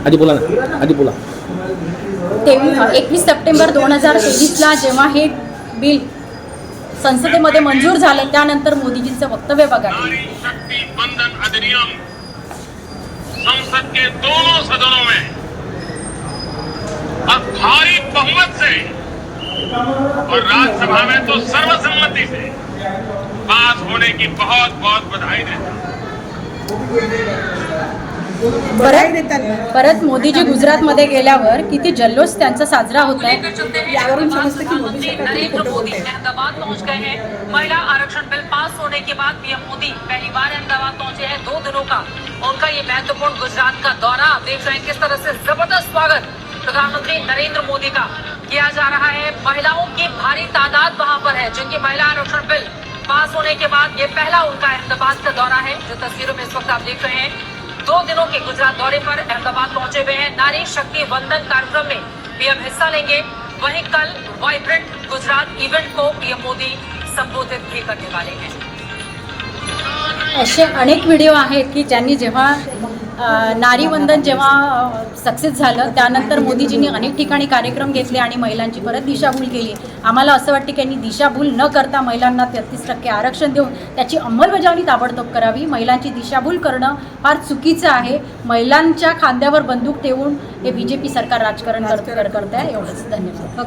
आधी बोला ना, आधी बोला. 21 सप्टेंबर 2023ला जेव्हा हे बिल संसदेमध्ये मंजूर झालं त्यानंतर मोदीजींचं वक्तव्य बघा. नारी शक्ति बंधन अधिनियम संसद के दोनों सदनों में और भारी बहुमत से और राज्यसभा में तो सर्वसम्मति से पास होने की बहुत बहुत बधाई देता हूं. परत मोदीजी गुजरातमध्ये गेल्यावर किती जल्लोष त्यांचा साजरा होत आहे. यावरून समजतं की मोदी सरकार नरेंद्र मोदी अहमदाबाद पहुंच गए हैं. महिला आरक्षण बिल पास होने के बाद पीएम मोदी पहली बार अहमदाबाद पहुंचे हैं. 2 दिनों का उनका ये महत्वपूर्ण गुजरात का दौरा. आप देख रहे हैं किस तरह से जबरदस्त स्वागत प्रधानमंत्री नरेंद्र मोदी का किया जा रहा है. महिलाओं की भारी तादाद वहां पर है जिनकी महिला आरक्षण बिल पास होने के बाद ये पहला उनका अहमदाबाद का दौरा है. जो तस्वीरों में इस वक्त आप देख रहे हैं 2 दिनों के गुजरात दौरे पर अहमदाबाद पहुंचे हुए हैं. नारी शक्ति वंदन कार्यक्रम में पीएम हिस्सा लेंगे. वहीं कल वाइब्रेंट गुजरात इवेंट को पीएम मोदी संबोधित भी करने वाले हैं. असे अनेक व्हिडिओ आहेत की ज्यांनी जेव्हा नारीवंदन जेव्हा सक्सेस झालं त्यानंतर मोदीजींनी अनेक ठिकाणी कार्यक्रम घेतले आणि महिलांची परत दिशाभूल केली. आम्हाला असं वाटतं की यांनी दिशाभूल न करता महिलांना 33% आरक्षण देऊन त्याची अंमलबजावणी ताबडतोब करावी. महिलांची दिशाभूल करणं फार चुकीचं आहे. महिलांच्या खांद्यावर बंदूक ठेवून हे BJP सरकार राजकारण करत आहे. एवढंच. धन्यवाद.